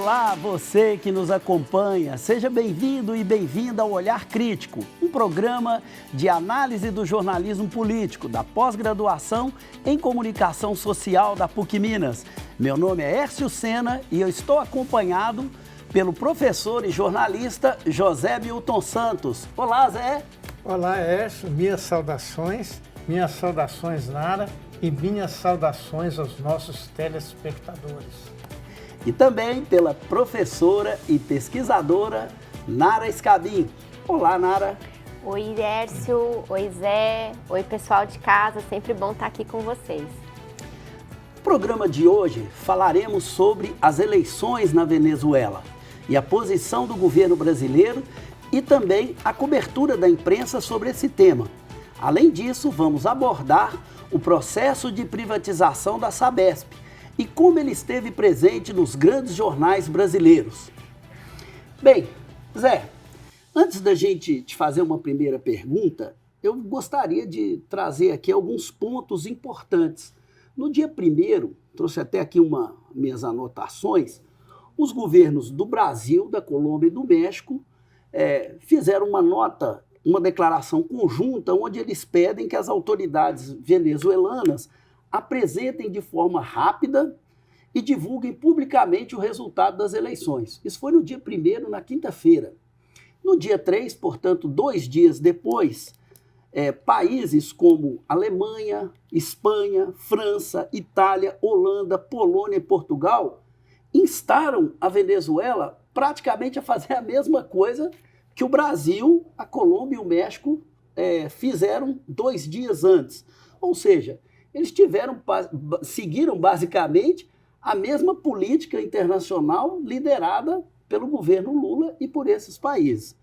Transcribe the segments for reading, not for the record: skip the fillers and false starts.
Olá, você que nos acompanha, seja bem-vindo e bem-vinda ao Olhar Crítico, um programa de análise do jornalismo político da pós-graduação em comunicação social da PUC Minas. Meu nome é Hércio Sena e eu estou acompanhado pelo professor e jornalista José Milton Santos. Olá, Zé. Olá, Hércio, minhas saudações Nara e minhas saudações aos nossos telespectadores. E também pela professora e pesquisadora Nara Scabin. Olá, Nara. Oi, Hércio. Oi, Zé. Oi, pessoal de casa. Sempre bom estar aqui com vocês. No programa de hoje falaremos sobre as eleições na Venezuela e a posição do governo brasileiro e também a cobertura da imprensa sobre esse tema. Além disso, vamos abordar o processo de privatização da Sabesp e como ele esteve presente nos grandes jornais brasileiros. Bem, Zé, antes da gente te fazer uma primeira pergunta, eu gostaria de trazer aqui alguns pontos importantes. No dia 1º, trouxe até aqui minhas anotações, os governos do Brasil, da Colômbia e do México fizeram uma declaração conjunta onde eles pedem que as autoridades venezuelanas apresentem de forma rápida e divulguem publicamente o resultado das eleições. Isso foi no dia 1º, na quinta-feira. No dia 3, portanto, 2 dias depois, países como Alemanha, Espanha, França, Itália, Holanda, Polônia e Portugal instaram a Venezuela praticamente a fazer a mesma coisa que o Brasil, a Colômbia e o México fizeram 2 dias antes. Ou seja, eles seguiram basicamente a mesma política internacional liderada pelo governo Lula e por esses países.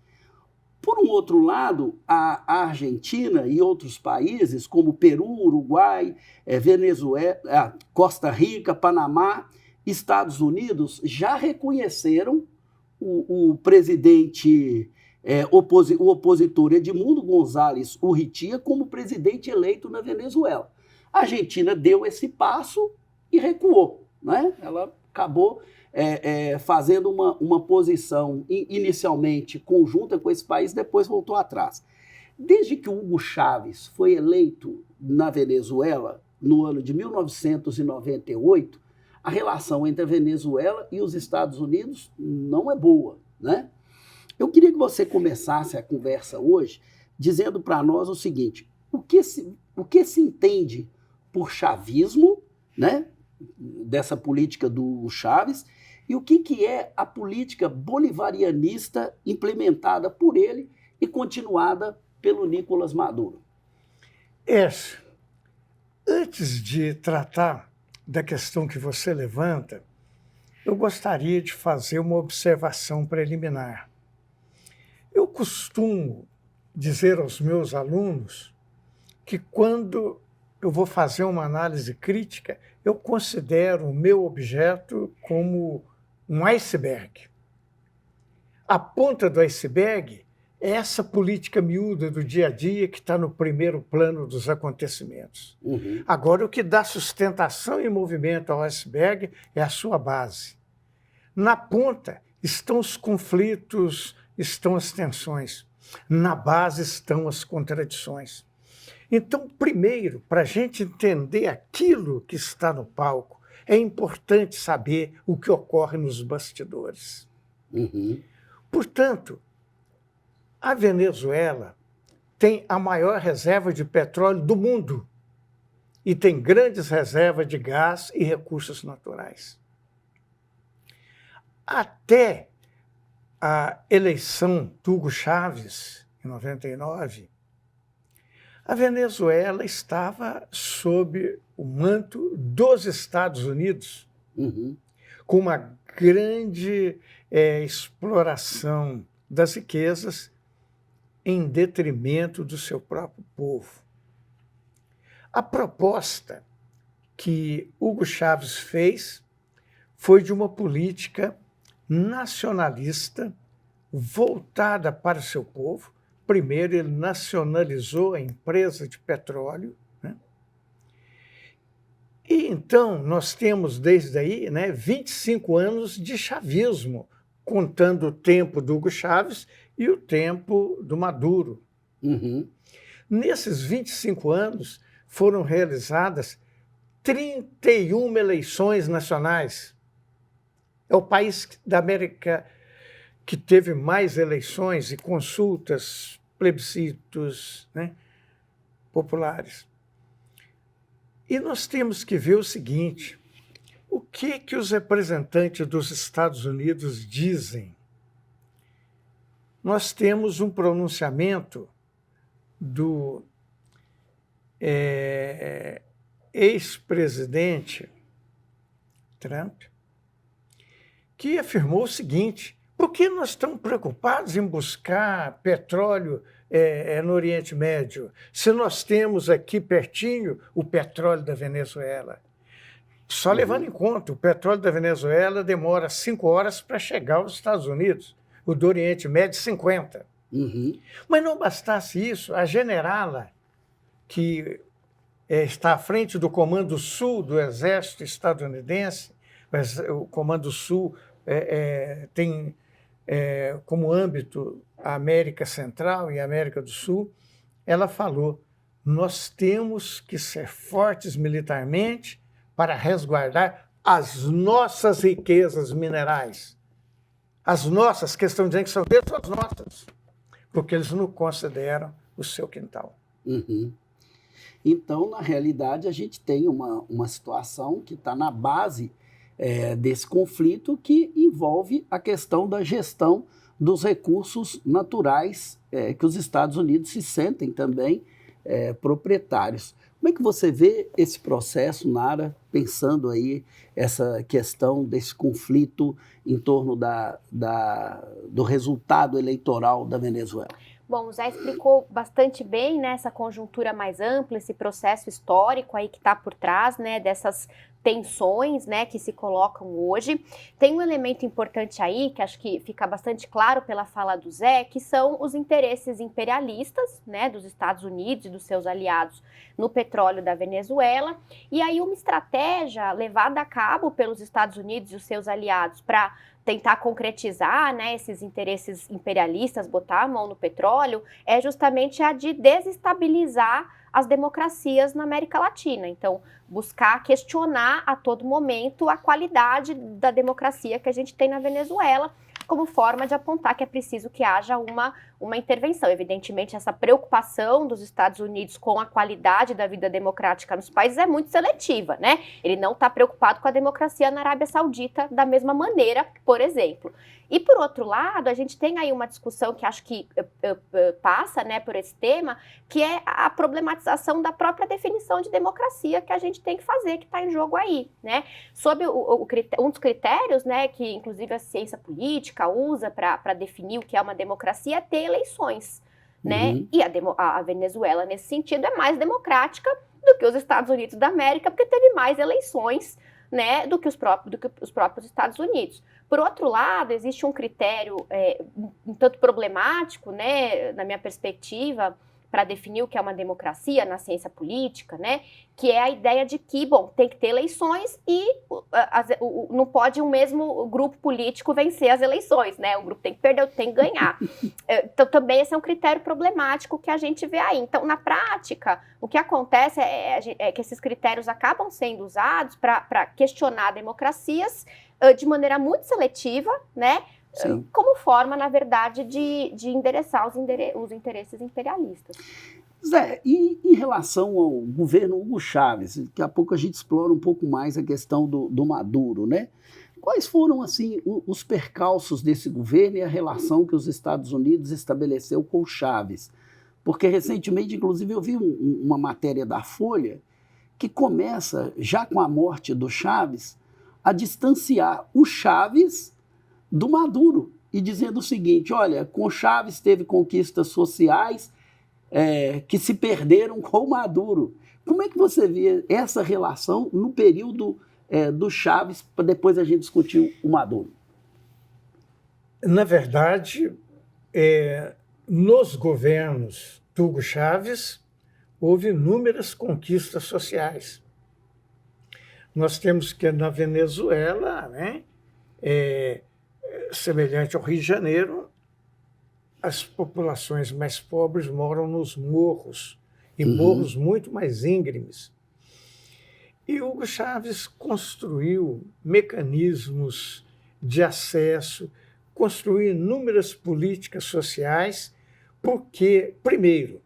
Por um outro lado, a Argentina e outros países, como Peru, Uruguai, Venezuela, Costa Rica, Panamá, Estados Unidos, já reconheceram o presidente, o opositor Edmundo González Urrutia como presidente eleito na Venezuela. A Argentina deu esse passo e recuou, né? Ela acabou fazendo uma posição inicialmente conjunta com esse país, depois voltou atrás. Desde que Hugo Chávez foi eleito na Venezuela, no ano de 1998, a relação entre a Venezuela e os Estados Unidos não é boa, né? Eu queria que você começasse a conversa hoje dizendo para nós o seguinte: o que se entende por chavismo, né, dessa política do Chávez, e o que é a política bolivarianista implementada por ele e continuada pelo Nicolás Maduro? Antes de tratar da questão que você levanta, eu gostaria de fazer uma observação preliminar. Eu costumo dizer aos meus alunos que quando eu vou fazer uma análise crítica, eu considero o meu objeto como um iceberg. A ponta do iceberg é essa política miúda do dia a dia que está no primeiro plano dos acontecimentos. Uhum. Agora, o que dá sustentação e movimento ao iceberg é a sua base. Na ponta estão os conflitos, estão as tensões. Na base estão as contradições. Então, primeiro, para a gente entender aquilo que está no palco, é importante saber o que ocorre nos bastidores. Uhum. Portanto, a Venezuela tem a maior reserva de petróleo do mundo e tem grandes reservas de gás e recursos naturais. Até a eleição do Hugo Chávez, em 99, a Venezuela estava sob o manto dos Estados Unidos, Uhum. com uma grande exploração das riquezas em detrimento do seu próprio povo. A proposta que Hugo Chávez fez foi de uma política nacionalista voltada para o seu povo. Primeiro, ele nacionalizou a empresa de petróleo, né? E então nós temos desde aí, né, 25 anos de chavismo, contando o tempo do Hugo Chávez e o tempo do Maduro. Uhum. Nesses 25 anos foram realizadas 31 eleições nacionais. É o país da América que teve mais eleições e consultas, plebiscitos, né, populares. E nós temos que ver o seguinte: o que os representantes dos Estados Unidos dizem? Nós temos um pronunciamento do ex-presidente Trump, que afirmou o seguinte: por que nós estamos preocupados em buscar petróleo no Oriente Médio, se nós temos aqui pertinho o petróleo da Venezuela? Só levando em conta, o petróleo da Venezuela demora 5 horas para chegar aos Estados Unidos, o do Oriente Médio 50. Uhum. Mas não bastasse isso, a generala, que está à frente do Comando Sul do Exército estadunidense, mas o Comando Sul tem como âmbito a América Central e a América do Sul, ela falou: nós temos que ser fortes militarmente para resguardar as nossas riquezas minerais. As nossas, que estão dizendo que são deles, são as nossas, porque eles não consideram o seu quintal. Uhum. Então, na realidade, a gente tem uma situação que está na base desse conflito, que envolve a questão da gestão dos recursos naturais, que os Estados Unidos se sentem também proprietários. Como é que você vê esse processo, Nara, pensando aí essa questão desse conflito em torno do resultado eleitoral da Venezuela? Bom, o Zé explicou bastante bem, né, essa conjuntura mais ampla, esse processo histórico aí que está por trás, né, dessas tensões, né, que se colocam hoje. Tem um elemento importante aí, que acho que fica bastante claro pela fala do Zé, que são os interesses imperialistas, né, dos Estados Unidos e dos seus aliados no petróleo da Venezuela, e aí uma estratégia levada a cabo pelos Estados Unidos e os seus aliados para tentar concretizar, né, esses interesses imperialistas, botar a mão no petróleo, é justamente a de desestabilizar as democracias na América Latina. Então, buscar questionar a todo momento a qualidade da democracia que a gente tem na Venezuela, como forma de apontar que é preciso que haja uma intervenção. Evidentemente, essa preocupação dos Estados Unidos com a qualidade da vida democrática nos países é muito seletiva, né? Ele não está preocupado com a democracia na Arábia Saudita da mesma maneira, por exemplo. E, por outro lado, a gente tem aí uma discussão que acho que passa, né, por esse tema, que é a problematização da própria definição de democracia que a gente tem que fazer, que está em jogo aí, né? Sob um dos critérios, né, que inclusive a ciência política usa para definir o que é uma democracia, é ter eleições, né? Uhum. E a Venezuela, nesse sentido, é mais democrática do que os Estados Unidos da América, porque teve mais eleições, né, do que os próprios Estados Unidos. Por outro lado, existe um critério um tanto problemático, né, na minha perspectiva, para definir o que é uma democracia na ciência política, né, que é a ideia de que, bom, tem que ter eleições e não pode um mesmo grupo político vencer as eleições, né, o grupo tem que perder, outro tem que ganhar. Então, também esse é um critério problemático que a gente vê aí. Então, na prática, o que acontece é que esses critérios acabam sendo usados para questionar democracias de maneira muito seletiva, né, Sim. como forma, na verdade, de endereçar os interesses imperialistas. Zé, e em relação ao governo Hugo Chávez, daqui a pouco a gente explora um pouco mais a questão do Maduro, né? Quais foram, assim, os percalços desse governo e a relação que os Estados Unidos estabeleceu com o Chávez? Porque recentemente, inclusive, eu vi uma matéria da Folha que começa, já com a morte do Chávez, a distanciar o Chávez do Maduro e dizendo o seguinte: olha, com Chávez teve conquistas sociais que se perderam com o Maduro. Como é que você vê essa relação no período do Chávez, para depois a gente discutir o Maduro? Na verdade, nos governos do Hugo Chávez, houve inúmeras conquistas sociais. Nós temos que na Venezuela, né, semelhante ao Rio de Janeiro, as populações mais pobres moram nos morros, e morros muito mais íngremes. E Hugo Chávez construiu mecanismos de acesso, construiu inúmeras políticas sociais, porque, primeiro,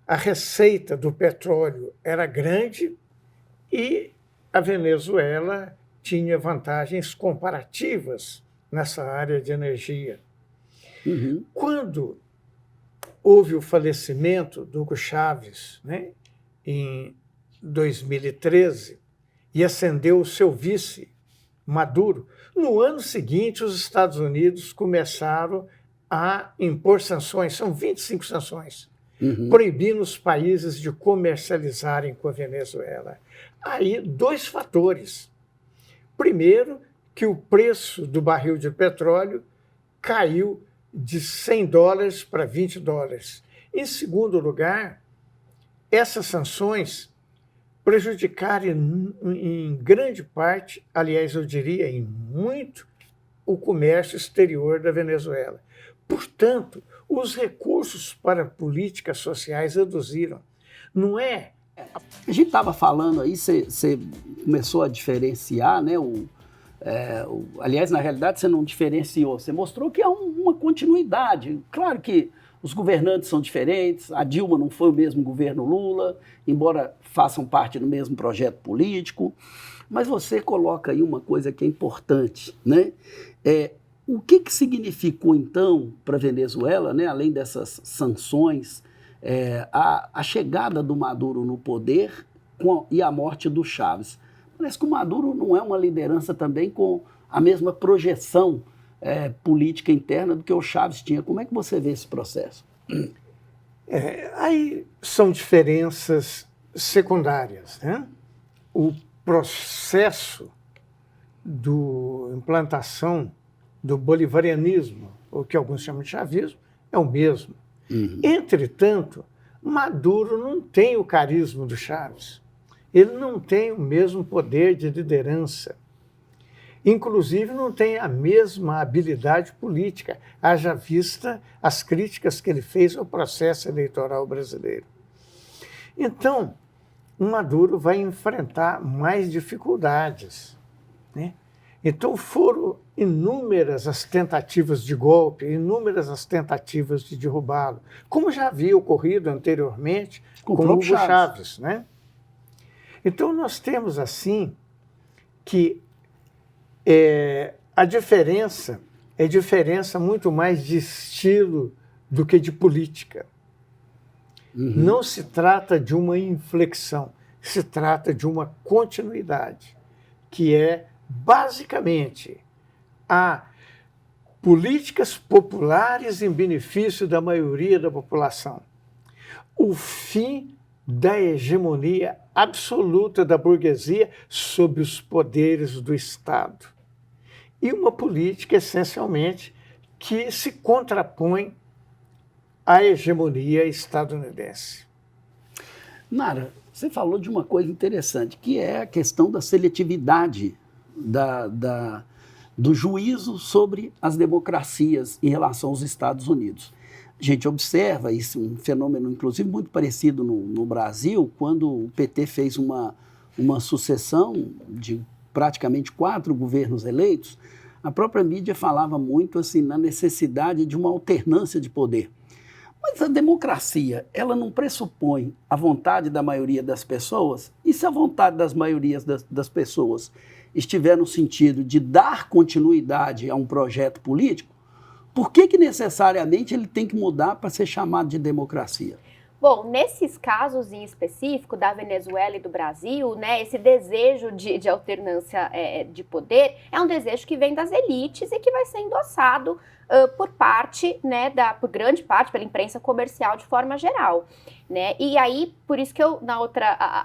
a receita do petróleo era grande e a Venezuela tinha vantagens comparativas nessa área de energia. Quando houve o falecimento do Hugo Chávez, né, em 2013, e ascendeu o seu vice, Maduro, no ano seguinte os Estados Unidos começaram a impor sanções, são 25 sanções, proibindo os países de comercializarem com a Venezuela. Aí, dois fatores. Primeiro, que o preço do barril de petróleo caiu de $100 para $20. Em segundo lugar, essas sanções prejudicaram em grande parte, aliás, eu diria em muito, o comércio exterior da Venezuela. Portanto, os recursos para políticas sociais reduziram. Não é? A gente estava falando aí, você começou a diferenciar, né? Aliás, na realidade, você não diferenciou, você mostrou que há uma continuidade. Claro que os governantes são diferentes, a Dilma não foi o mesmo governo Lula, embora façam parte do mesmo projeto político, mas você coloca aí uma coisa que é importante, né? O que significou, então, para a Venezuela, né, além dessas sanções, a chegada do Maduro no poder e a morte do Chávez? Parece que o Maduro não é uma liderança também com a mesma projeção política interna do que o Chávez tinha. Como é que você vê esse processo? Aí são diferenças secundárias, né? O processo da implantação do bolivarianismo, o que alguns chamam de chavismo, é o mesmo. Entretanto, Maduro não tem o carisma do Chávez. Ele não tem o mesmo poder de liderança. Inclusive, não tem a mesma habilidade política, haja vista as críticas que ele fez ao processo eleitoral brasileiro. Então, o Maduro vai enfrentar mais dificuldades, né? Então, foram inúmeras as tentativas de golpe, inúmeras as tentativas de derrubá-lo, como já havia ocorrido anteriormente com Hugo Chávez, né? Então, nós temos, assim, que a diferença é diferença muito mais de estilo do que de política. Não se trata de uma inflexão, se trata de uma continuidade, que é, basicamente, a políticas populares em benefício da maioria da população. O fim da hegemonia absoluta da burguesia sobre os poderes do Estado. E uma política, essencialmente, que se contrapõe à hegemonia estadunidense. Nara, você falou de uma coisa interessante, que é a questão da seletividade do juízo sobre as democracias em relação aos Estados Unidos. A gente observa isso, um fenômeno, inclusive, muito parecido no Brasil, quando o PT fez uma sucessão de praticamente 4 governos eleitos. A própria mídia falava muito assim, na necessidade de uma alternância de poder. Mas a democracia, ela não pressupõe a vontade da maioria das pessoas? E se a vontade das maiorias das pessoas estiver no sentido de dar continuidade a um projeto político, por que necessariamente ele tem que mudar para ser chamado de democracia? Bom, nesses casos em específico, da Venezuela e do Brasil, né, esse desejo de alternância de poder é um desejo que vem das elites e que vai ser endossado por parte, né, por grande parte, pela imprensa comercial de forma geral, né? E aí, por isso que eu,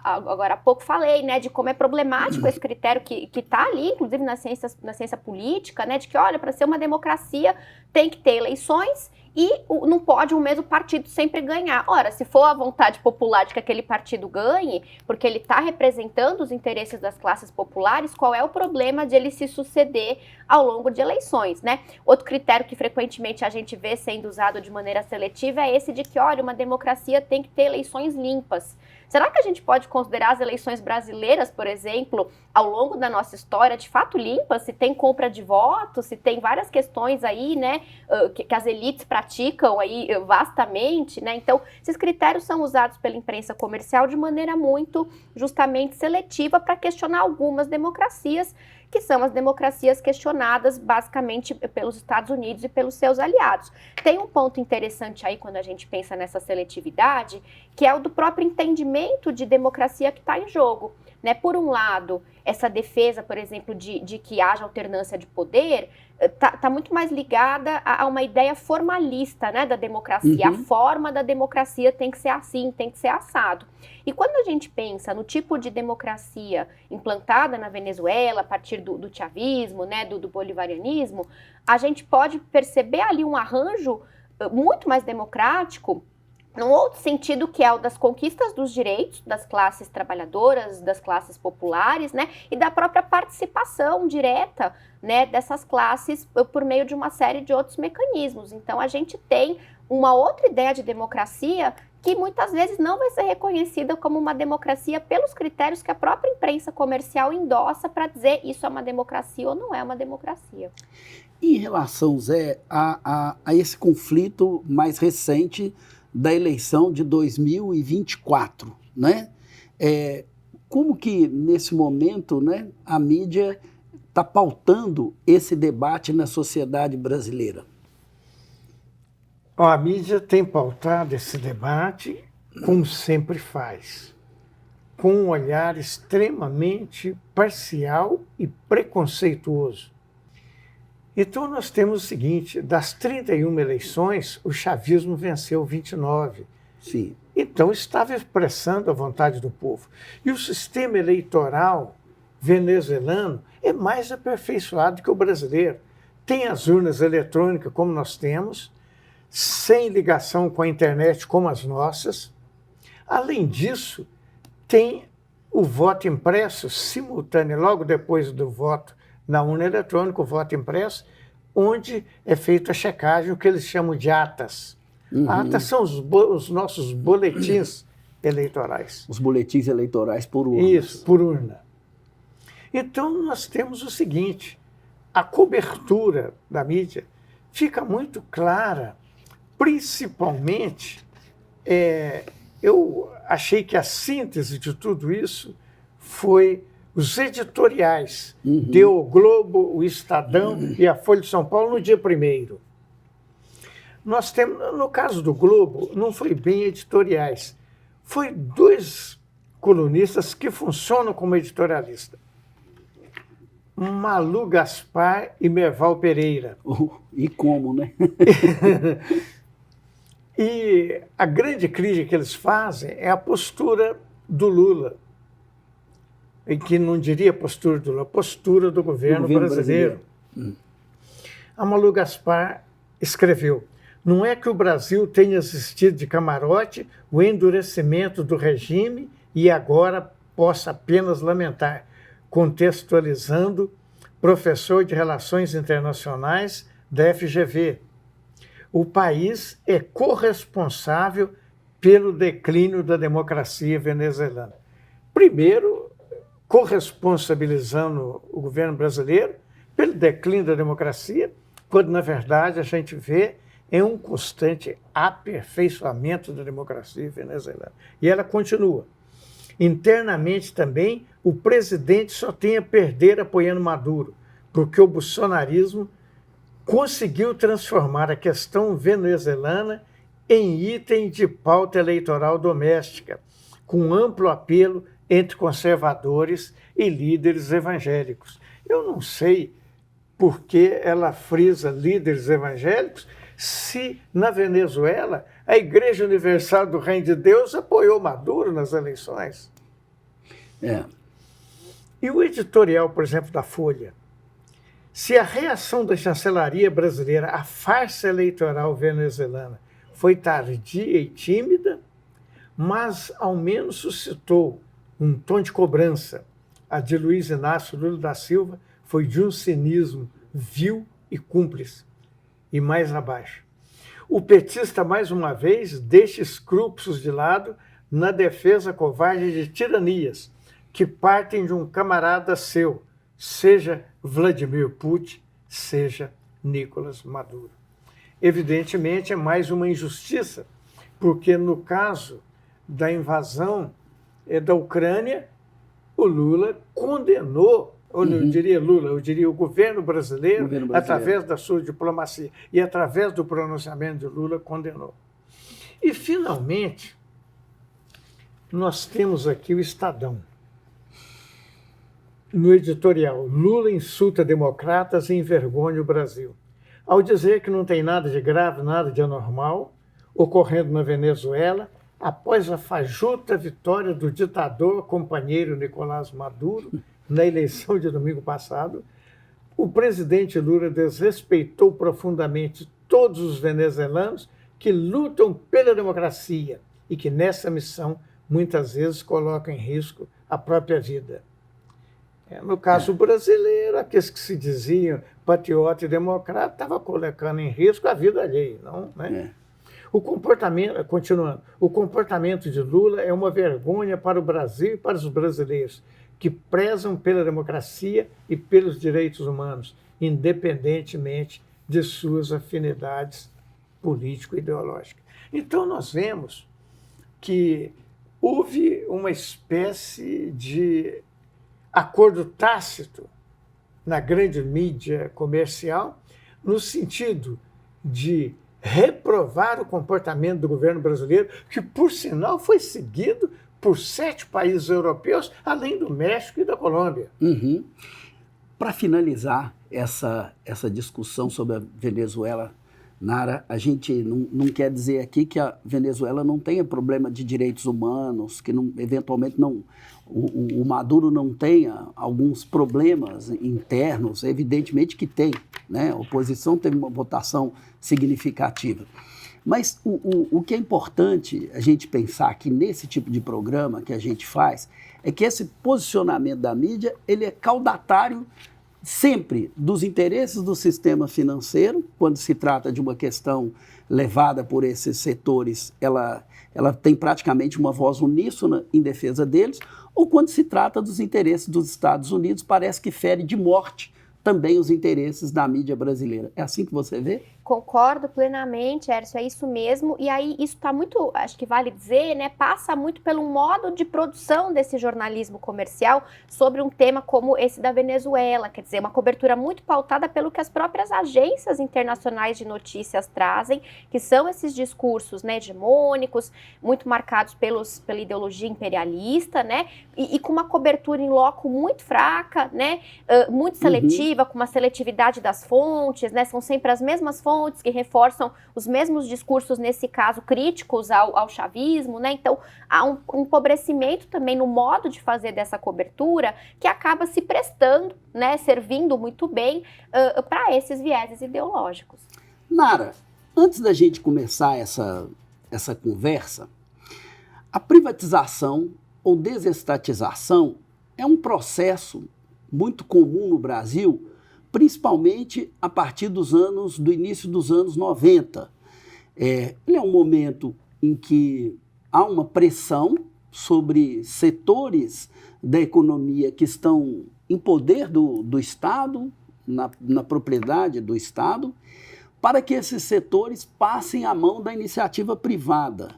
agora há pouco falei, né, de como é problemático esse critério que está ali, inclusive na ciência política, né, de que, olha, para ser uma democracia tem que ter eleições e não pode o mesmo partido sempre ganhar. Ora, se for a vontade popular de que aquele partido ganhe, porque ele está representando os interesses das classes populares, qual é o problema de ele se suceder ao longo de eleições, né? Outro critério que frequentemente a gente vê sendo usado de maneira seletiva é esse de que, olha, uma democracia tem que ter eleições limpas. Será que a gente pode considerar as eleições brasileiras, por exemplo, ao longo da nossa história, de fato limpas? Se tem compra de votos, se tem várias questões aí, né, que as elites praticam aí vastamente, né? Então, esses critérios são usados pela imprensa comercial de maneira muito, justamente, seletiva para questionar algumas democracias, que são as democracias questionadas basicamente pelos Estados Unidos e pelos seus aliados. Tem um ponto interessante aí quando a gente pensa nessa seletividade, que é o do próprio entendimento de democracia que está em jogo, né? Por um lado, essa defesa, por exemplo, de que haja alternância de poder, tá muito mais ligada a uma ideia formalista, né, da democracia. A forma da democracia tem que ser assim, tem que ser assado. E quando a gente pensa no tipo de democracia implantada na Venezuela, a partir do chavismo, né, do bolivarianismo, a gente pode perceber ali um arranjo muito mais democrático, num outro sentido, que é o das conquistas dos direitos das classes trabalhadoras, das classes populares, né, e da própria participação direta, né, dessas classes por meio de uma série de outros mecanismos. Então, a gente tem uma outra ideia de democracia que muitas vezes não vai ser reconhecida como uma democracia pelos critérios que a própria imprensa comercial endossa para dizer isso é uma democracia ou não é uma democracia. Em relação, Zé, a esse conflito mais recente da eleição de 2024, né? Como que, nesse momento, né, a mídia está pautando esse debate na sociedade brasileira? A mídia tem pautado esse debate, como sempre faz, com um olhar extremamente parcial e preconceituoso. Então, nós temos o seguinte: das 31 eleições, o chavismo venceu 29. Sim. Então, estava expressando a vontade do povo. E o sistema eleitoral venezuelano é mais aperfeiçoado que o brasileiro. Tem as urnas eletrônicas, como nós temos, sem ligação com a internet, como as nossas. Além disso, tem o voto impresso simultâneo, logo depois do voto na urna eletrônica, o voto impresso, onde é feita a checagem, o que eles chamam de atas. Atas são os nossos boletins eleitorais. Os boletins eleitorais por urna. Isso, por urna. Então, nós temos o seguinte: a cobertura da mídia fica muito clara, principalmente, eu achei que a síntese de tudo isso foi os editoriais. Deu o Globo, o Estadão e a Folha de São Paulo no dia 1º. Nós temos, no caso do Globo, não foi bem editoriais, foi 2 colunistas que funcionam como editorialista: Malu Gaspar e Merval Pereira. E como, né? E a grande crítica que eles fazem é a postura do Lula, em que não diria postura do Lula, a postura do governo brasileiro. A Malu Gaspar escreveu: não é que o Brasil tenha assistido de camarote o endurecimento do regime e agora possa apenas lamentar, contextualizando professor de Relações Internacionais da FGV. O país é corresponsável pelo declínio da democracia venezuelana. Primeiro, corresponsabilizando o governo brasileiro pelo declínio da democracia, quando, na verdade, a gente vê um constante aperfeiçoamento da democracia venezuelana. E ela continua. Internamente também, o presidente só tem a perder apoiando Maduro, porque o bolsonarismo conseguiu transformar a questão venezuelana em item de pauta eleitoral doméstica, com amplo apelo entre conservadores e líderes evangélicos. Eu não sei porque ela frisa líderes evangélicos, se na Venezuela a Igreja Universal do Reino de Deus apoiou Maduro nas eleições. E o editorial, por exemplo, da Folha, se a reação da chancelaria brasileira à farsa eleitoral venezuelana foi tardia e tímida, mas ao menos suscitou um tom de cobrança, a de Luiz Inácio Lula da Silva foi de um cinismo vil e cúmplice. E mais abaixo, o petista, mais uma vez, deixa escrúpulos de lado na defesa covarde de tiranias que partem de um camarada seu, seja Vladimir Putin, seja Nicolás Maduro. Evidentemente, é mais uma injustiça, porque no caso da invasão da Ucrânia, o Lula condenou, ou não diria Lula, eu diria o governo brasileiro, através da sua diplomacia e através do pronunciamento de Lula, condenou. E, finalmente, nós temos aqui o Estadão. No editorial, Lula insulta democratas e envergonha o Brasil. Ao dizer que não tem nada de grave, nada de anormal ocorrendo na Venezuela, após a fajuta vitória do ditador companheiro Nicolás Maduro na eleição de domingo passado, o presidente Lula desrespeitou profundamente todos os venezuelanos que lutam pela democracia e que nessa missão muitas vezes colocam em risco a própria vida. No caso brasileiro, aqueles que se diziam patriota e democrata estavam colocando em risco a vida alheia, não, né? O comportamento, continuando, o comportamento de Lula é uma vergonha para o Brasil e para os brasileiros, que prezam pela democracia e pelos direitos humanos, independentemente de suas afinidades político-ideológicas. Então, nós vemos que houve uma espécie de acordo tácito na grande mídia comercial, no sentido de reprovar o comportamento do governo brasileiro, que, por sinal, foi seguido por 7 países europeus, além do México e da Colômbia. Para finalizar essa discussão sobre a Venezuela, Nara, a gente não quer dizer aqui que a Venezuela não tenha problema de direitos humanos, que eventualmente o Maduro não tenha alguns problemas internos, evidentemente que tem, né? A oposição teve uma votação significativa. Mas o que é importante a gente pensar aqui nesse tipo de programa que a gente faz é que esse posicionamento da mídia ele é caudatário sempre dos interesses do sistema financeiro, quando se trata de uma questão levada por esses setores, ela tem praticamente uma voz uníssona em defesa deles, ou quando se trata dos interesses dos Estados Unidos, parece que fere de morte também os interesses da mídia brasileira. É assim que você vê? Concordo plenamente, Hércio, é isso mesmo. E aí isso está muito, acho que vale dizer, né, passa muito pelo modo de produção desse jornalismo comercial sobre um tema como esse da Venezuela, quer dizer, uma cobertura muito pautada pelo que as próprias agências internacionais de notícias trazem, que são esses discursos, né, hegemônicos, muito marcados pela ideologia imperialista, né, e com uma cobertura em loco muito fraca, né, muito seletiva, com uma seletividade das fontes, né, são sempre as mesmas fontes que reforçam os mesmos discursos, nesse caso, críticos ao chavismo, né? Então, há um empobrecimento também no modo de fazer dessa cobertura que acaba se prestando, né, servindo muito bem para esses vieses ideológicos. Nara, antes da gente começar essa conversa, a privatização ou desestatização é um processo muito comum no Brasil, principalmente a partir do início dos anos 90. Ele é um momento em que há uma pressão sobre setores da economia que estão em poder do Estado, na propriedade do Estado, para que esses setores passem à mão da iniciativa privada.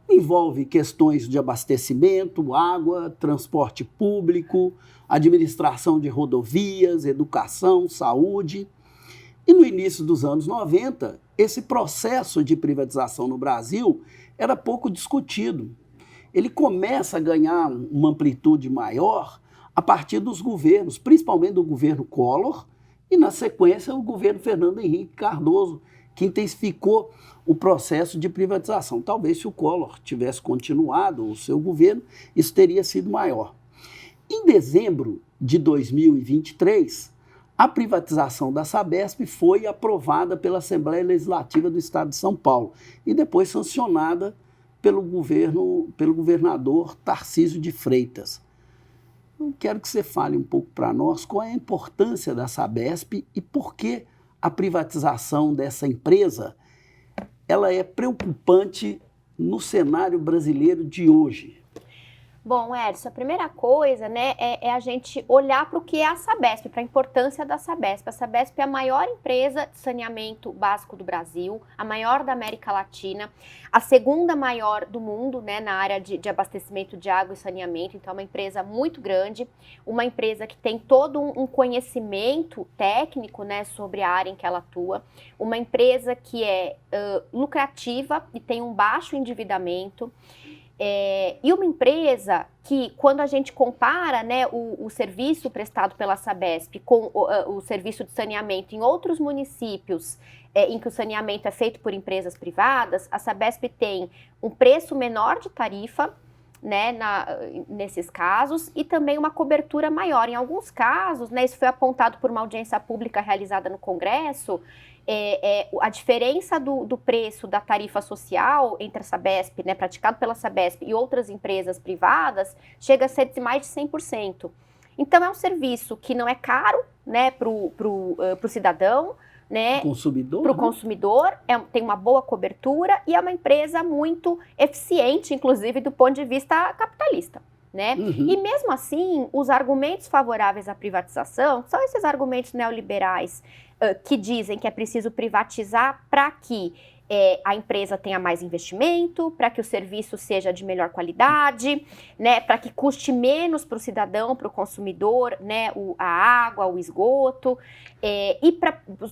Envolve questões de abastecimento, água, transporte público, administração de rodovias, educação, saúde. E no início dos anos 90, esse processo de privatização no Brasil era pouco discutido. Ele começa a ganhar uma amplitude maior a partir dos governos, principalmente do governo Collor E, na sequência, o governo Fernando Henrique Cardoso, que intensificou o processo de privatização. Talvez, se o Collor tivesse continuado o seu governo, isso teria sido maior. Em dezembro de 2023, a privatização da Sabesp foi aprovada pela Assembleia Legislativa do Estado de São Paulo e depois sancionada pelo governador Tarcísio de Freitas. Eu quero que você fale um pouco para nós qual é a importância da Sabesp e por que a privatização dessa empresa ela é preocupante no cenário brasileiro de hoje. Bom, Edson, a primeira coisa, né, é a gente olhar para o que é a Sabesp, para a importância da Sabesp. A Sabesp é a maior empresa de saneamento básico do Brasil, a maior da América Latina, a segunda maior do mundo, né, na área de abastecimento de água e saneamento. Então, é uma empresa muito grande, uma empresa que tem todo um conhecimento técnico, né, sobre a área em que ela atua, uma empresa que é lucrativa e tem um baixo endividamento. E uma empresa que, quando a gente compara, né, o serviço prestado pela Sabesp com o serviço de saneamento em outros municípios em que o saneamento é feito por empresas privadas, a Sabesp tem um preço menor de tarifa, né, nesses casos, e também uma cobertura maior. Em alguns casos, né, isso foi apontado por uma audiência pública realizada no Congresso, a diferença do preço da tarifa social entre a Sabesp, né, praticado pela Sabesp e outras empresas privadas, chega a ser de mais de 100%. Então, é um serviço que não é caro, né, para o cidadão, né, para o consumidor, tem uma boa cobertura e é uma empresa muito eficiente, inclusive do ponto de vista capitalista. Né? Uhum. E mesmo assim, os argumentos favoráveis à privatização são esses argumentos neoliberais que dizem que é preciso privatizar para que a empresa tenha mais investimento, para que o serviço seja de melhor qualidade, né, para que custe menos para o cidadão, para o consumidor, né, a água, o esgoto, e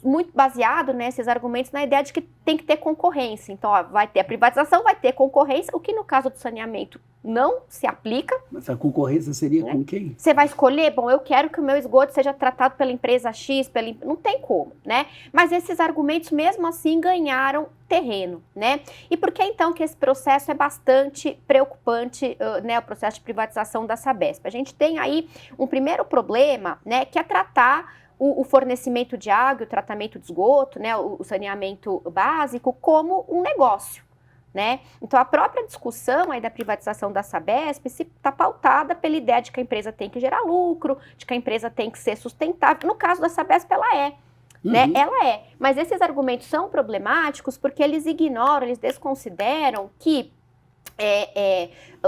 muito baseado nesses argumentos na ideia de que tem que ter concorrência. Então, vai ter a privatização, vai ter concorrência, o que no caso do saneamento não se aplica. Mas a concorrência seria com quem? Você vai escolher, bom, eu quero que o meu esgoto seja tratado pela empresa X, não tem como, né? Mas esses argumentos, mesmo assim, ganharam terreno, né? E por que então que esse processo é bastante preocupante, né, o processo de privatização da Sabesp? A gente tem aí um primeiro problema, né, que é tratar o fornecimento de água, o tratamento de esgoto, né, o saneamento básico como um negócio. Né? Então, a própria discussão aí da privatização da Sabesp está pautada pela ideia de que a empresa tem que gerar lucro, de que a empresa tem que ser sustentável. No caso da Sabesp, ela é. Né? Ela é. Mas esses argumentos são problemáticos porque eles ignoram, eles desconsideram que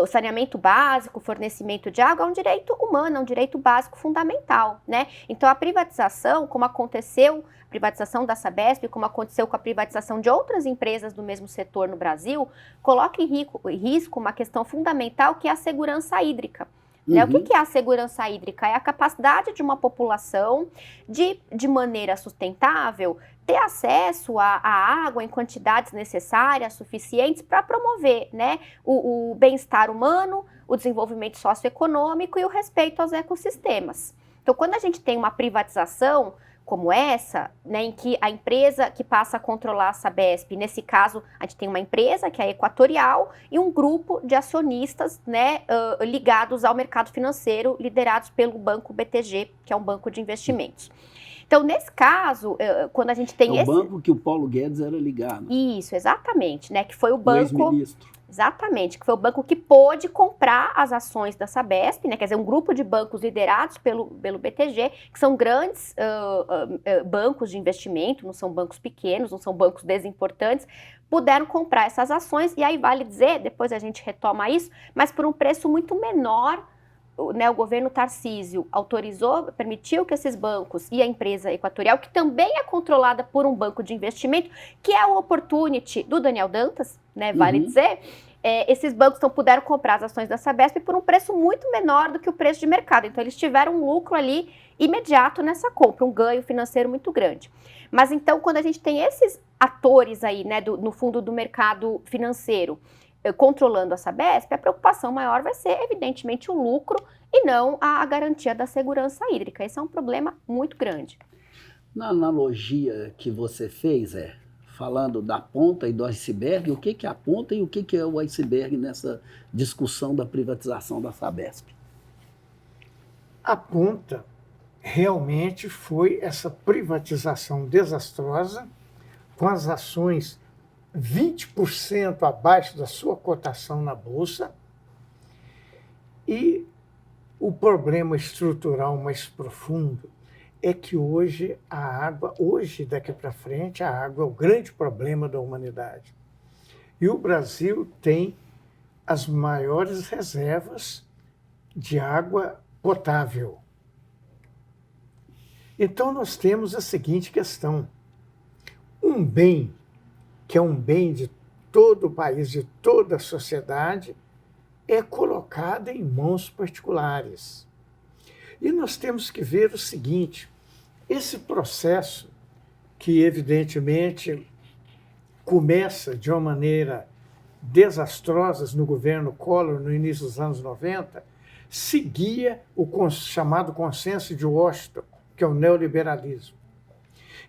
o saneamento básico, o fornecimento de água é um direito humano, é um direito básico fundamental, né? Então a privatização, como aconteceu, a privatização da Sabesp, como aconteceu com a privatização de outras empresas do mesmo setor no Brasil, coloca em risco uma questão fundamental que é a segurança hídrica. Né? O que é a segurança hídrica? É a capacidade de uma população de maneira sustentável ter acesso à água em quantidades necessárias, suficientes para promover, né, o bem-estar humano, o desenvolvimento socioeconômico e o respeito aos ecossistemas. Então, quando a gente tem uma privatização como essa, né, em que a empresa que passa a controlar a Sabesp, nesse caso, a gente tem uma empresa que é a Equatorial e um grupo de acionistas, né, ligados ao mercado financeiro, liderados pelo banco BTG, que é um banco de investimentos. Então, nesse caso, quando a gente tem o banco que o Paulo Guedes era ligado. Isso, exatamente, né, que foi o banco... O ex-ministro. Exatamente, que foi o banco que pôde comprar as ações da Sabesp, né, quer dizer, um grupo de bancos liderados pelo BTG, que são grandes bancos de investimento, não são bancos pequenos, não são bancos desimportantes, puderam comprar essas ações, e aí vale dizer, depois a gente retoma isso, mas por um preço muito menor. Né, o governo Tarcísio permitiu que esses bancos e a empresa Equatorial, que também é controlada por um banco de investimento, que é o Opportunity do Daniel Dantas, né, vale dizer, esses bancos puderam comprar as ações da Sabesp por um preço muito menor do que o preço de mercado. Então, eles tiveram um lucro ali imediato nessa compra, um ganho financeiro muito grande. Mas então, quando a gente tem esses atores aí, né, no fundo do mercado financeiro, controlando a Sabesp, a preocupação maior vai ser, evidentemente, o lucro e não a garantia da segurança hídrica. Esse é um problema muito grande. Na analogia que você fez, falando da ponta e do iceberg, o que é a ponta e o que é o iceberg nessa discussão da privatização da Sabesp? A ponta realmente foi essa privatização desastrosa, com as ações 20% abaixo da sua cotação na Bolsa, e o problema estrutural mais profundo é que hoje a água, daqui para frente, a água é o grande problema da humanidade. E o Brasil tem as maiores reservas de água potável. Então nós temos a seguinte questão: um bem, que é um bem de todo o país, de toda a sociedade, é colocado em mãos particulares. E nós temos que ver o seguinte: esse processo, que evidentemente começa de uma maneira desastrosa no governo Collor no início dos anos 90, seguia o chamado consenso de Washington, que é o neoliberalismo.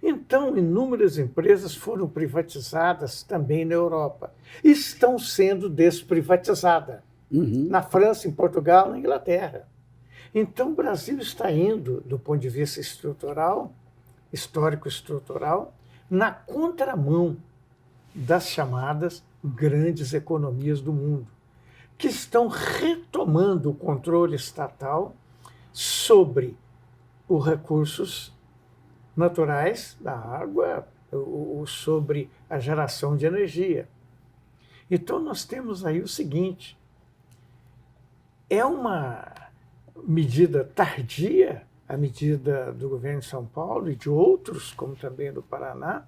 Então, inúmeras empresas foram privatizadas também na Europa. Estão sendo desprivatizadas. Na França, em Portugal, na Inglaterra. Então, o Brasil está indo, do ponto de vista estrutural, histórico-estrutural, na contramão das chamadas grandes economias do mundo, que estão retomando o controle estatal sobre os recursos naturais da água, sobre a geração de energia. Então, nós temos aí o seguinte: é uma medida tardia, a medida do governo de São Paulo e de outros, como também do Paraná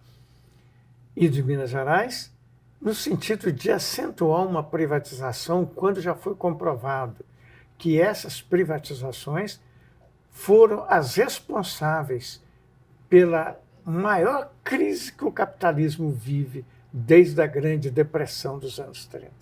e de Minas Gerais, no sentido de acentuar uma privatização quando já foi comprovado que essas privatizações foram as responsáveis pela maior crise que o capitalismo vive desde a Grande Depressão dos anos 30.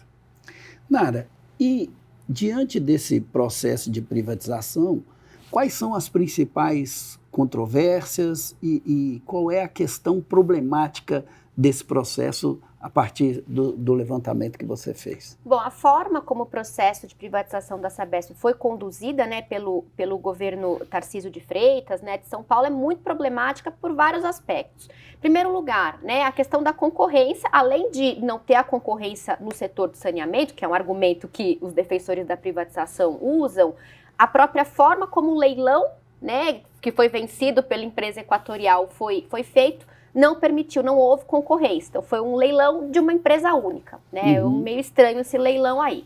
Nara, e diante desse processo de privatização, quais são as principais controvérsias e qual é a questão problemática desse processo a partir do levantamento que você fez? Bom, a forma como o processo de privatização da Sabesp foi conduzida, né, pelo governo Tarcísio de Freitas, né, de São Paulo, é muito problemática por vários aspectos. Em primeiro lugar, né, a questão da concorrência, além de não ter a concorrência no setor do saneamento, que é um argumento que os defensores da privatização usam, a própria forma como o leilão, né, que foi vencido pela empresa Equatorial foi feito, não permitiu, não houve concorrência. Então, foi um leilão de uma empresa única, né? Meio estranho esse leilão aí.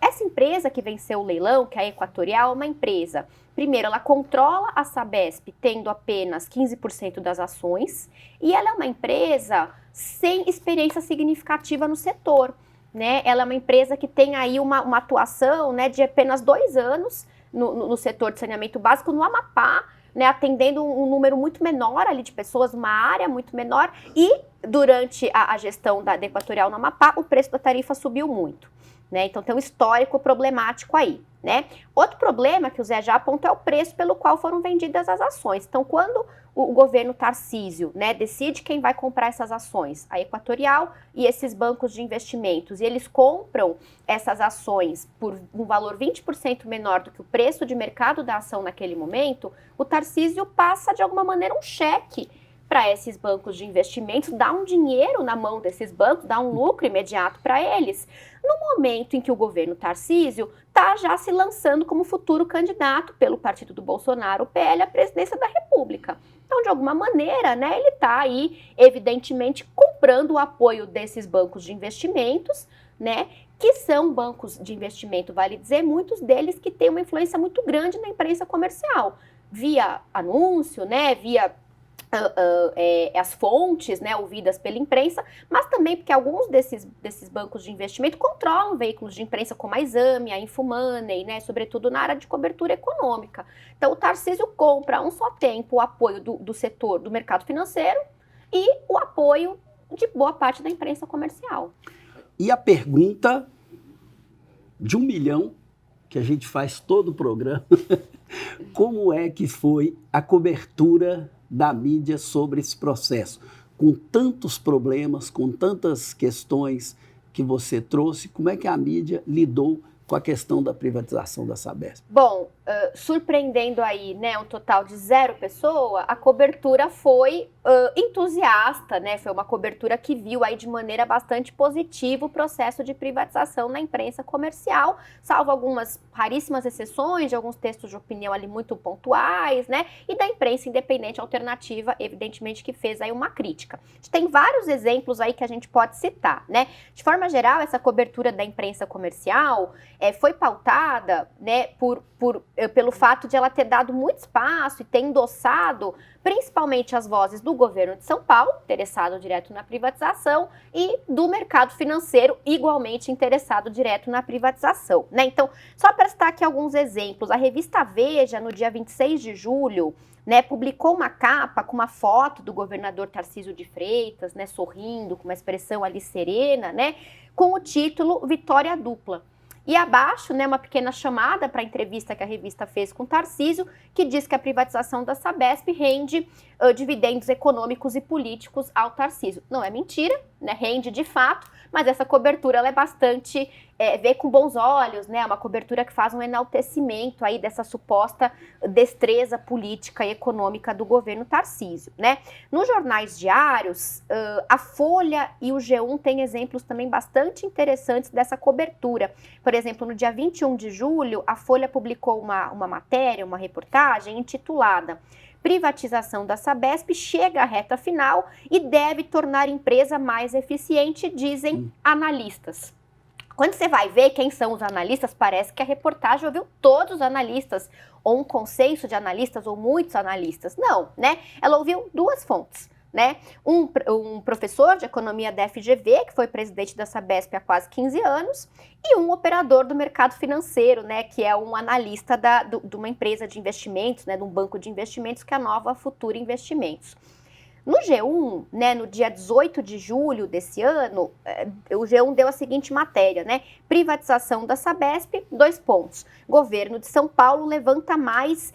Essa empresa que venceu o leilão, que é a Equatorial, é uma empresa, primeiro, ela controla a Sabesp tendo apenas 15% das ações, e ela é uma empresa sem experiência significativa no setor, né? Ela é uma empresa que tem aí uma atuação, né, de apenas 2 anos no setor de saneamento básico no Amapá, né, atendendo um número muito menor ali de pessoas, uma área muito menor, e durante a gestão da Equatorial no Amapá, o preço da tarifa subiu muito, né? Então tem um histórico problemático aí, né? Outro problema que o Zé já apontou é o preço pelo qual foram vendidas as ações. Então, quando o governo Tarcísio, né, decide quem vai comprar essas ações, a Equatorial e esses bancos de investimentos, e eles compram essas ações por um valor 20% menor do que o preço de mercado da ação naquele momento, o Tarcísio passa de alguma maneira um cheque para esses bancos de investimentos, dá um dinheiro na mão desses bancos, dá um lucro imediato para eles, no momento em que o governo Tarcísio está já se lançando como futuro candidato pelo partido do Bolsonaro, o PL, à presidência da República. Então, de alguma maneira, né, ele está aí, evidentemente, comprando o apoio desses bancos de investimentos, né, que são bancos de investimento, vale dizer, muitos deles que têm uma influência muito grande na imprensa comercial, via anúncio, né, via as fontes, né, ouvidas pela imprensa, mas também porque alguns desses bancos de investimento controlam veículos de imprensa como a Exame, a Infomoney, né, sobretudo na área de cobertura econômica. Então o Tarcísio compra a um só tempo o apoio do setor do mercado financeiro e o apoio de boa parte da imprensa comercial. E a pergunta de 1 milhão que a gente faz todo o programa, como é que foi a cobertura da mídia sobre esse processo? Com tantos problemas, com tantas questões que você trouxe, como é que a mídia lidou com a questão da privatização da Sabesp? Bom, surpreendendo aí, né, um total de 0 pessoa, a cobertura foi entusiasta, né, foi uma cobertura que viu aí de maneira bastante positiva o processo de privatização na imprensa comercial, salvo algumas raríssimas exceções de alguns textos de opinião ali muito pontuais, né, e da imprensa independente alternativa, evidentemente que fez aí uma crítica. A gente tem vários exemplos aí que a gente pode citar, né, de forma geral essa cobertura da imprensa comercial foi pautada, né, pelo fato de ela ter dado muito espaço e ter endossado principalmente as vozes do governo de São Paulo, interessado direto na privatização, e do mercado financeiro, igualmente interessado direto na privatização, né? Então, só para citar aqui alguns exemplos, a revista Veja, no dia 26 de julho, né, publicou uma capa com uma foto do governador Tarcísio de Freitas, né, sorrindo, com uma expressão ali serena, né, com o título Vitória Dupla. E abaixo, né, uma pequena chamada para a entrevista que a revista fez com o Tarcísio, que diz que a privatização da Sabesp rende dividendos econômicos e políticos ao Tarcísio. Não é mentira, né, rende de fato, mas essa cobertura ela é bastante, vê com bons olhos, né, uma cobertura que faz um enaltecimento aí dessa suposta destreza política e econômica do governo Tarcísio, né. Nos jornais diários, a Folha e o G1 têm exemplos também bastante interessantes dessa cobertura. Por exemplo, no dia 21 de julho, a Folha publicou uma matéria, uma reportagem intitulada Privatização da Sabesp chega à reta final e deve tornar a empresa mais eficiente, dizem analistas. Quando você vai ver quem são os analistas, parece que a reportagem ouviu todos os analistas, ou um consenso de analistas, ou muitos analistas. Não, né? Ela ouviu 2 fontes. Né? Um professor de economia da FGV, que foi presidente da Sabesp há quase 15 anos, e um operador do mercado financeiro, né, que é um analista de uma empresa de investimentos, né, de um banco de investimentos, que é a Nova Futura Investimentos. No G1, né, no dia 18 de julho desse ano, o G1 deu a seguinte matéria, né? Privatização da Sabesp, 2 pontos. Governo de São Paulo levanta mais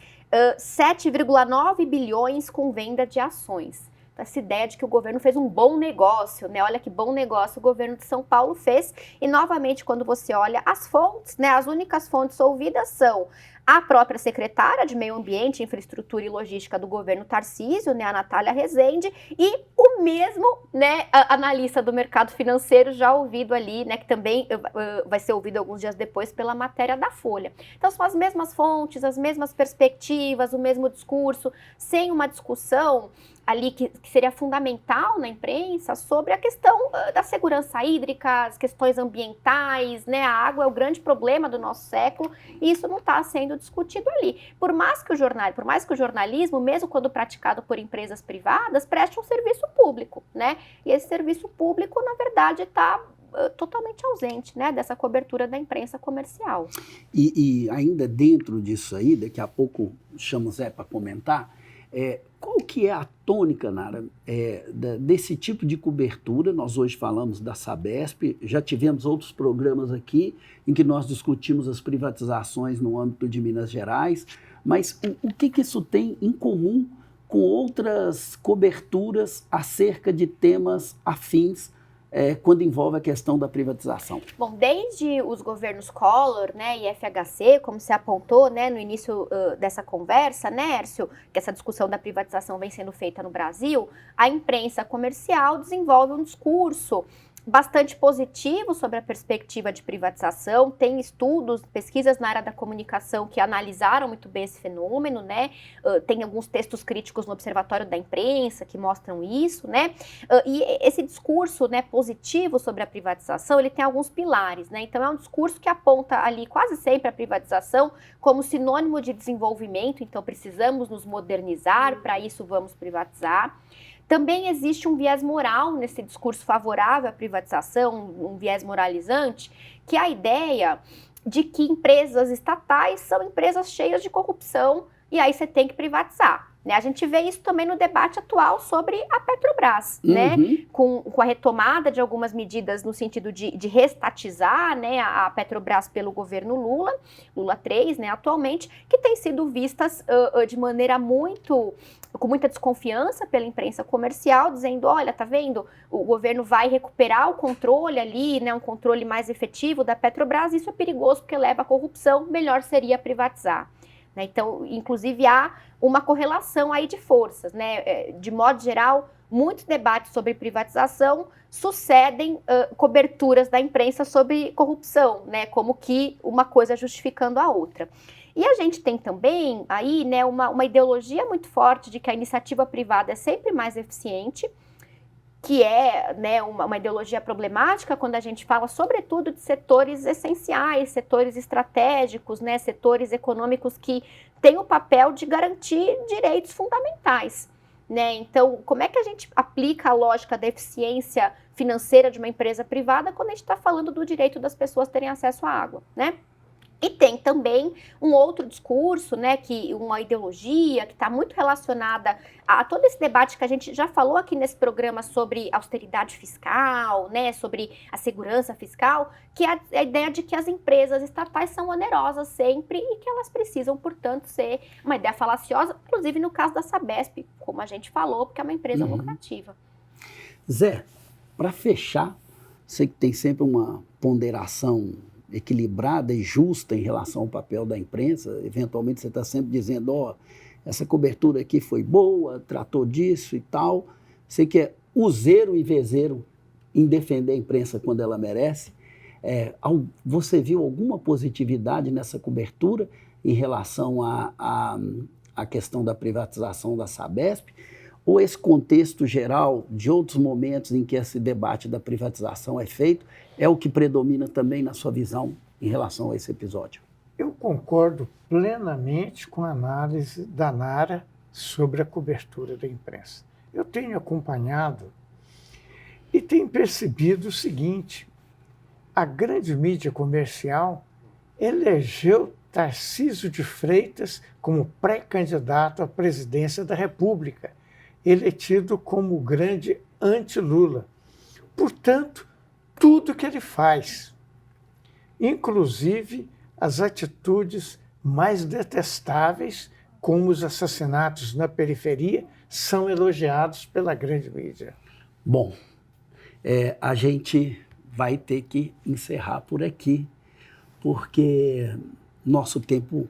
7,9 bilhões com venda de ações. Essa ideia de que o governo fez um bom negócio, né? Olha que bom negócio o governo de São Paulo fez. E, novamente, quando você olha as fontes, né? As únicas fontes ouvidas são a própria secretária de Meio Ambiente, Infraestrutura e Logística do governo Tarcísio, né? A Natália Rezende, e o mesmo, né? Analista do mercado financeiro já ouvido ali, né? Que também vai ser ouvido alguns dias depois pela matéria da Folha. Então, são as mesmas fontes, as mesmas perspectivas, o mesmo discurso, sem uma discussão ali que seria fundamental na imprensa sobre a questão da segurança hídrica, as questões ambientais, né? A água é o grande problema do nosso século e isso não está sendo discutido ali. Por mais que o jornalismo, mesmo quando praticado por empresas privadas, preste um serviço público, né? E esse serviço público, na verdade, está totalmente ausente, né, dessa cobertura da imprensa comercial. E ainda dentro disso aí, daqui a pouco chamo o Zé para comentar, qual que é a tônica, Nara, desse tipo de cobertura? Nós hoje falamos da Sabesp, já tivemos outros programas aqui em que nós discutimos as privatizações no âmbito de Minas Gerais, mas o que isso tem em comum com outras coberturas acerca de temas afins quando envolve a questão da privatização? Bom, desde os governos Collor, né, e FHC, como você apontou, né, no início dessa conversa, né, Hércio, que essa discussão da privatização vem sendo feita no Brasil, a imprensa comercial desenvolve um discurso bastante positivo sobre a perspectiva de privatização, tem estudos, pesquisas na área da comunicação que analisaram muito bem esse fenômeno, né, tem alguns textos críticos no Observatório da Imprensa que mostram isso, né, e esse discurso, né, positivo sobre a privatização, ele tem alguns pilares, né, então é um discurso que aponta ali quase sempre a privatização como sinônimo de desenvolvimento, então precisamos nos modernizar, para isso vamos privatizar. Também existe um viés moral nesse discurso favorável à privatização, um viés moralizante, que é a ideia de que empresas estatais são empresas cheias de corrupção e aí você tem que privatizar, né? A gente vê isso também no debate atual sobre a Petrobras, né? Com a retomada de algumas medidas no sentido de reestatizar, né, a Petrobras pelo governo Lula 3, né, atualmente, que têm sido vistas de maneira com muita desconfiança pela imprensa comercial, dizendo, olha, tá vendo, o governo vai recuperar o controle ali, né, um controle mais efetivo da Petrobras, isso é perigoso porque leva à corrupção, melhor seria privatizar. Né? Então, inclusive, há uma correlação aí de forças, né? De modo geral, muitos debates sobre privatização sucedem coberturas da imprensa sobre corrupção, né? Como que uma coisa justificando a outra. E a gente tem também aí, né, uma ideologia muito forte de que a iniciativa privada é sempre mais eficiente, que é, né, uma ideologia problemática quando a gente fala, sobretudo, de setores essenciais, setores estratégicos, né, setores econômicos que têm o papel de garantir direitos fundamentais. Né? Então, como é que a gente aplica a lógica da eficiência financeira de uma empresa privada quando a gente está falando do direito das pessoas terem acesso à água, né? E tem também um outro discurso, né, uma ideologia que está muito relacionada a todo esse debate que a gente já falou aqui nesse programa sobre austeridade fiscal, né, sobre a segurança fiscal, que é a ideia de que as empresas estatais são onerosas sempre e que elas precisam, portanto, ser uma ideia falaciosa, inclusive no caso da Sabesp, como a gente falou, porque é uma empresa lucrativa. Zé, para fechar, sei que tem sempre uma ponderação equilibrada e justa em relação ao papel da imprensa. Eventualmente você está sempre dizendo, ó, essa cobertura aqui foi boa, tratou disso e tal. Sei que é useiro e vezeiro em defender a imprensa quando ela merece. Você viu alguma positividade nessa cobertura em relação à questão da privatização da Sabesp? Ou esse contexto geral de outros momentos em que esse debate da privatização é feito é o que predomina também na sua visão em relação a esse episódio? Eu concordo plenamente com a análise da Nara sobre a cobertura da imprensa. Eu tenho acompanhado e tenho percebido o seguinte: a grande mídia comercial elegeu Tarcísio de Freitas como pré-candidato à presidência da República. Ele é tido como o grande anti-Lula. Portanto, tudo que ele faz, inclusive as atitudes mais detestáveis, como os assassinatos na periferia, são elogiados pela grande mídia. Bom, a gente vai ter que encerrar por aqui, porque nosso tempo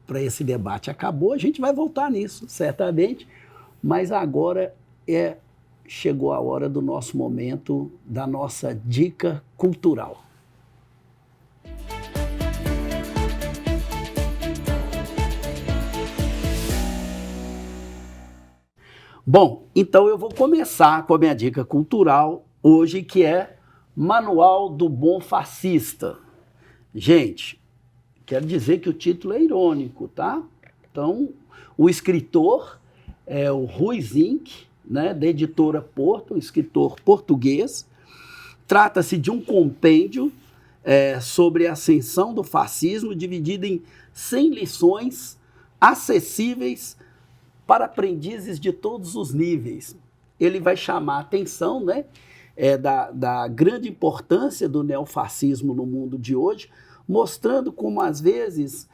para esse debate acabou. A gente vai voltar nisso, certamente. Mas agora chegou a hora do nosso momento, da nossa dica cultural. Bom, então eu vou começar com a minha dica cultural hoje, que é Manual do Bom Fascista. Gente, quero dizer que o título é irônico, tá? Então, o escritor é o Rui Zinck, né, da editora Porto, um escritor português. Trata-se de um compêndio sobre a ascensão do fascismo, dividido em 100 lições acessíveis para aprendizes de todos os níveis. Ele vai chamar a atenção, né, da grande importância do neofascismo no mundo de hoje, mostrando como, às vezes,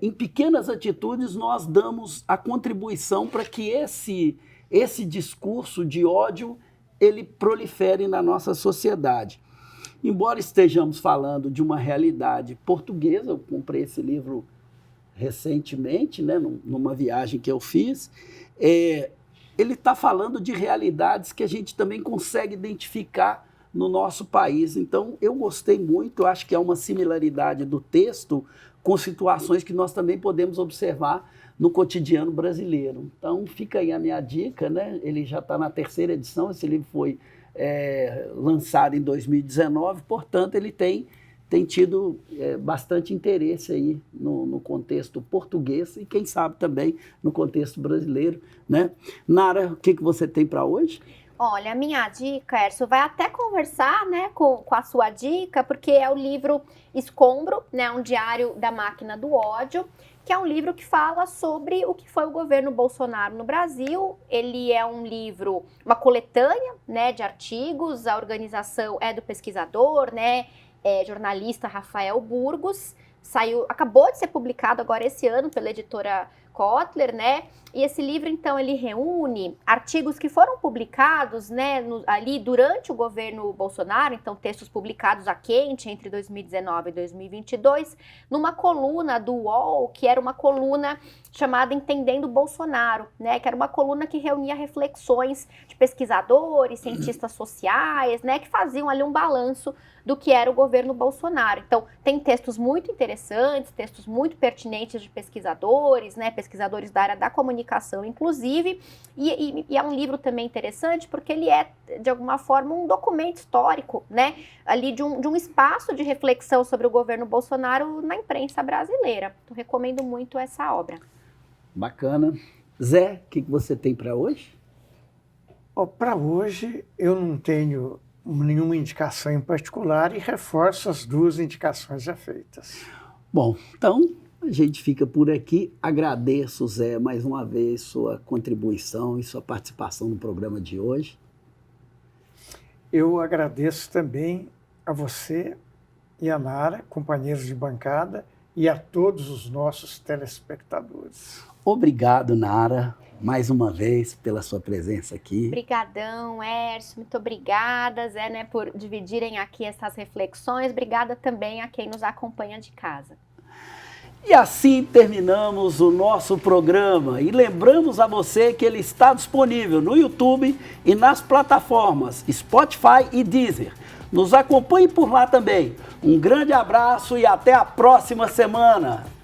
em pequenas atitudes, nós damos a contribuição para que esse discurso de ódio ele prolifere na nossa sociedade. Embora estejamos falando de uma realidade portuguesa, eu comprei esse livro recentemente, né, numa viagem que eu fiz, ele está falando de realidades que a gente também consegue identificar no nosso país. Então, eu gostei muito, acho que é uma similaridade do texto com situações que nós também podemos observar no cotidiano brasileiro. Então, fica aí a minha dica, né? Ele já está na 3ª edição, esse livro foi lançado em 2019, portanto, ele tem tido bastante interesse aí no contexto português e, quem sabe, também no contexto brasileiro, né? Nara, o que você tem para hoje? Olha, a minha dica, Hércio, vai até conversar, né, com a sua dica, porque é o livro Escombro, né, um diário da máquina do ódio, que é um livro que fala sobre o que foi o governo Bolsonaro no Brasil. Ele é um livro, uma coletânea, né, de artigos, a organização é do pesquisador, né, jornalista Rafael Burgos, acabou de ser publicado agora esse ano pela editora Kotler, né? E esse livro, então, ele reúne artigos que foram publicados, né, ali durante o governo Bolsonaro, então textos publicados a quente entre 2019 e 2022, numa coluna do UOL, que era uma coluna chamada Entendendo Bolsonaro, né, que era uma coluna que reunia reflexões de pesquisadores, cientistas sociais, né, que faziam ali um balanço do que era o governo Bolsonaro. Então, tem textos muito interessantes, textos muito pertinentes de pesquisadores, né, pesquisadores da área da comunicação, inclusive, e é um livro também interessante porque ele é, de alguma forma, um documento histórico, né, ali de um espaço de reflexão sobre o governo Bolsonaro na imprensa brasileira. Então, recomendo muito essa obra. Bacana. Zé, o que você tem para hoje? Para hoje, eu não tenho nenhuma indicação em particular e reforço as duas indicações já feitas. Bom, então a gente fica por aqui. Agradeço, Zé, mais uma vez sua contribuição e sua participação no programa de hoje. Eu agradeço também a você e a Nara, companheiros de bancada, e a todos os nossos telespectadores. Obrigado, Nara, mais uma vez pela sua presença aqui. Obrigadão, Hércio, muito obrigada, Zé, né, por dividirem aqui essas reflexões. Obrigada também a quem nos acompanha de casa. E assim terminamos o nosso programa e lembramos a você que ele está disponível no YouTube e nas plataformas Spotify e Deezer. Nos acompanhe por lá também. Um grande abraço e até a próxima semana.